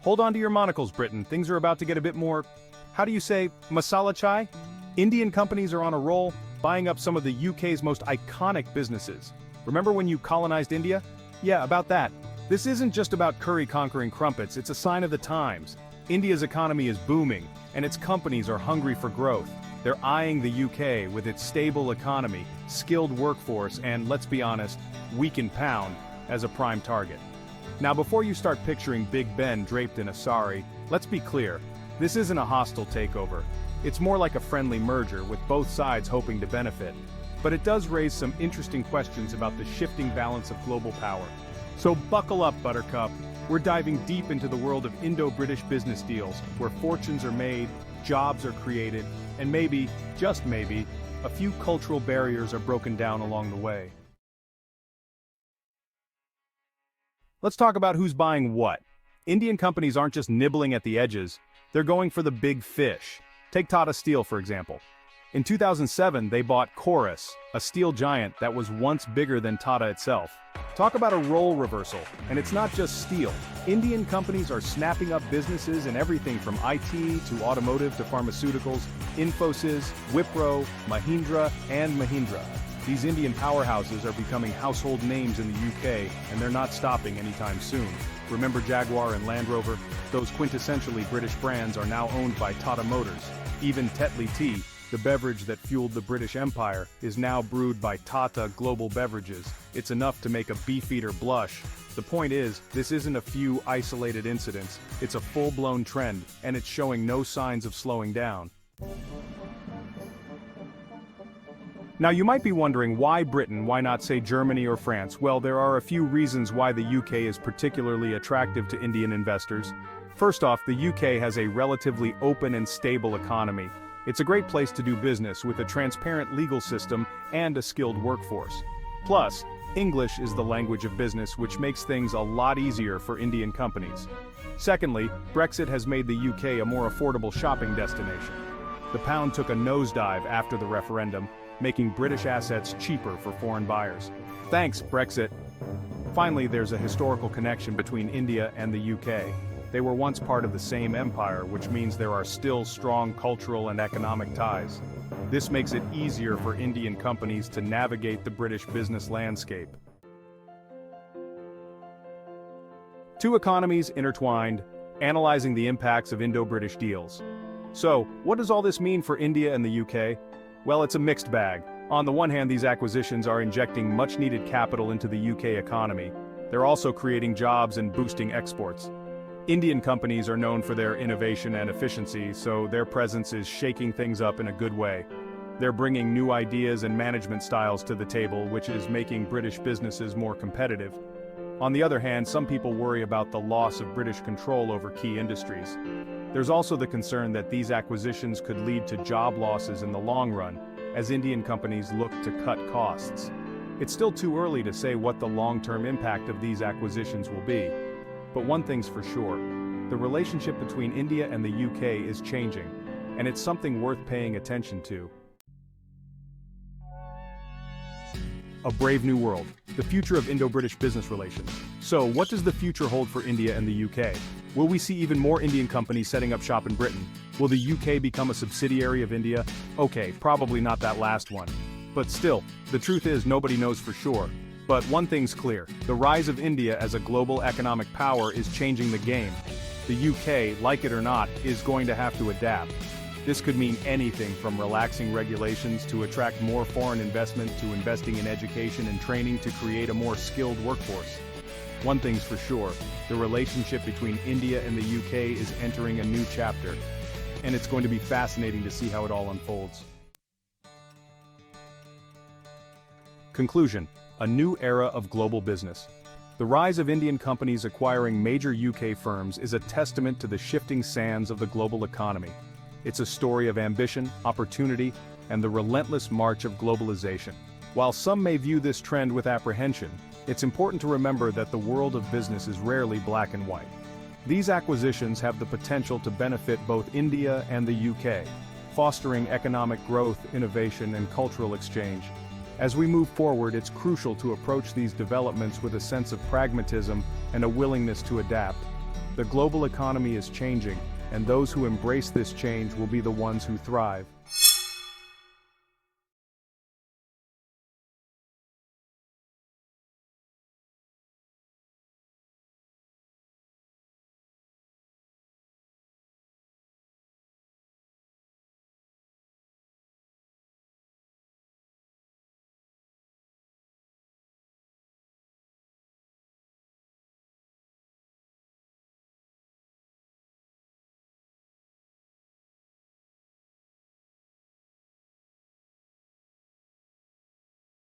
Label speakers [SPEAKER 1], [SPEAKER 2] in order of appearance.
[SPEAKER 1] Hold on to your monocles, Britain. Things are about to get a bit more, how do you say, masala chai? Indian companies are on a roll, buying up some of the UK's most iconic businesses. Remember when you colonized India? Yeah, about that. This isn't just about curry conquering crumpets, it's a sign of the times. India's economy is booming, and its companies are hungry for growth. They're eyeing the UK with its stable economy, skilled workforce, and, let's be honest, weakened pound, as a prime target. Now before you start picturing Big Ben draped in a sari, let's be clear, this isn't a hostile takeover. It's more like a friendly merger with both sides hoping to benefit. But it does raise some interesting questions about the shifting balance of global power. So buckle up, Buttercup. We're diving deep into the world of Indo-British business deals, where fortunes are made, jobs are created, and maybe, just maybe, a few cultural barriers are broken down along the way. Let's talk about who's buying what. Indian companies aren't just nibbling at the edges, they're going for the big fish. Take Tata Steel, for example. In 2007, they bought Chorus, a steel giant that was once bigger than Tata itself. Talk about a role reversal, and it's not just steel. Indian companies are snapping up businesses in everything from IT to automotive to pharmaceuticals, Infosys, Wipro, Mahindra, and Mahindra. These Indian powerhouses are becoming household names in the UK, and they're not stopping anytime soon. Remember Jaguar and Land Rover? Those quintessentially British brands are now owned by Tata Motors. Even Tetley Tea, the beverage that fueled the British Empire, is now brewed by Tata Global Beverages. It's enough to make a beefeater blush. The point is, this isn't a few isolated incidents, it's a full-blown trend, and it's showing no signs of slowing down. Now you might be wondering why Britain, why not say Germany or France? Well, there are a few reasons why the UK is particularly attractive to Indian investors. First off, the UK has a relatively open and stable economy. It's a great place to do business with a transparent legal system and a skilled workforce. Plus, English is the language of business, which makes things a lot easier for Indian companies. Secondly, Brexit has made the UK a more affordable shopping destination. The pound took a nosedive after the referendum, making British assets cheaper for foreign buyers. Thanks, Brexit. Finally, there's a historical connection between India and the UK. They were once part of the same empire, which means there are still strong cultural and economic ties. This makes it easier for Indian companies to navigate the British business landscape. Two economies intertwined, analyzing the impacts of Indo-British deals. So, what does all this mean for India and the UK? Well, it's a mixed bag. On the one hand, these acquisitions are injecting much-needed capital into the UK economy. They're also creating jobs and boosting exports. Indian companies are known for their innovation and efficiency, so their presence is shaking things up in a good way. They're bringing new ideas and management styles to the table, which is making British businesses more competitive. On the other hand, some people worry about the loss of British control over key industries. There's also the concern that these acquisitions could lead to job losses in the long run, as Indian companies look to cut costs. It's still too early to say what the long-term impact of these acquisitions will be. But one thing's for sure, the relationship between India and the UK is changing, and it's something worth paying attention to. A brave new world, the future of Indo-British business relations. So, what does the future hold for India and the UK? Will we see even more Indian companies setting up shop in Britain? Will the UK become a subsidiary of India? Okay, probably not that last one. But still, the truth is nobody knows for sure. But one thing's clear, the rise of India as a global economic power is changing the game. The UK, like it or not, is going to have to adapt. This could mean anything from relaxing regulations to attract more foreign investment to investing in education and training to create a more skilled workforce. One thing's for sure, the relationship between India and the UK is entering a new chapter, and it's going to be fascinating to see how it all unfolds. Conclusion: a new era of global business. The rise of Indian companies acquiring major UK firms is a testament to the shifting sands of the global economy. It's a story of ambition, opportunity, and the relentless march of globalization. While some may view this trend with apprehension, it's important to remember that the world of business is rarely black and white. These acquisitions have the potential to benefit both India and the UK, fostering economic growth, innovation, and cultural exchange. As we move forward, it's crucial to approach these developments with a sense of pragmatism and a willingness to adapt. The global economy is changing, and those who embrace this change will be the ones who thrive.